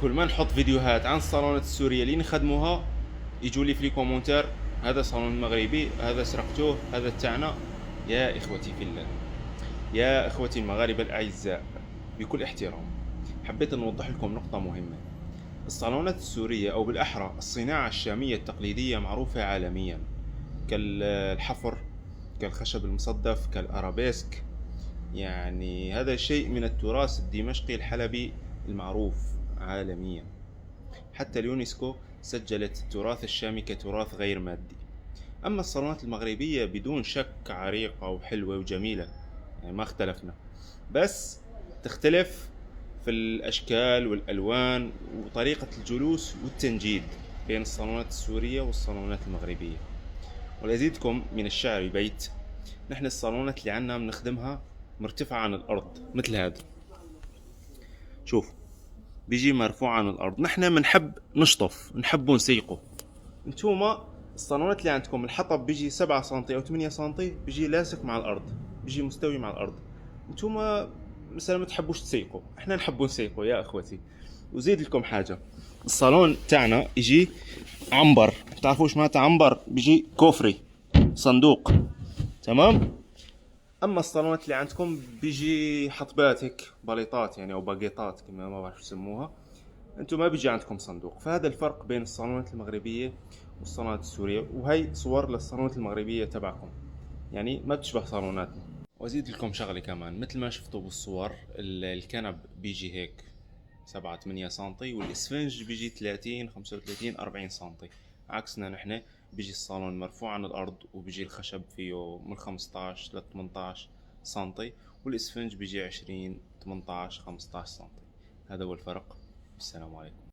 كل ما نحط فيديوهات عن الصالونات السورية اللي نخدموها يجوا لي في لي كومونتير: هذا صالون مغربي، هذا سرقتوه، هذا تاعنا. يا اخوتي في الله، يا اخوتي المغاربة الاعزاء، بكل احترام حبيت نوضح لكم نقطة مهمة. الصالونات السورية او بالاحرى الصناعة الشامية التقليدية معروفة عالميا، كالحفر، كالخشب المصدف، كالارابيسك. يعني هذا شيء من التراث الدمشقي الحلبي المعروف عالميا. حتى اليونسكو سجلت التراث الشامي كتراث غير مادي. أما الصالونات المغربية بدون شك عريقة وحلوة وجميلة، يعني ما اختلفنا، بس تختلف في الأشكال والألوان وطريقة الجلوس والتنجيد بين الصالونات السورية والصالونات المغربية. ولأزيدكم من الشعر بيت: نحن الصالونات اللي عنا بنخدمها مرتفعة عن الأرض مثل هذا. شوف، بيجي مرفوع عن الأرض. نحن بنحب نشطف، نحب نسيقه. انتوما الصالونات اللي عندكم الحطب بيجي 7 سنتي أو 8 سنتي، بيجي لاصق مع الأرض، بيجي مستوي مع الأرض. انتوما مثلا ما تحبوش تسيقوا، احنا نحب نسيقوا يا اخوتي. وزيد لكم حاجة: الصالون تاعنا يجي عنبر. تعرفوش معناتها عنبر؟ بيجي كوفري، صندوق. تمام. اما الصالونات اللي عندكم بيجي حطبات هيك، بليطات يعني او باقيطات كما ما بعرف يسموها. انتم ما بيجي عندكم صندوق. فهذا الفرق بين الصالونات المغربيه والصالونات السوريه. وهي صور للصالونات المغربيه تبعكم، يعني ما بتشبه صالوناتنا. وازيد لكم شغله كمان: مثل ما شفتوا بالصور، الكنب بيجي هيك 7 8 سنتي، والاسفنج بيجي 30 35 40 سنتي. عكسنا نحن، بيجي الصالون مرفوع عن الارض وبيجي الخشب فيه من 15 ل 18 سنتي، والاسفنج بيجي 20 18 15 سنتي. هذا هو الفرق. السلام عليكم.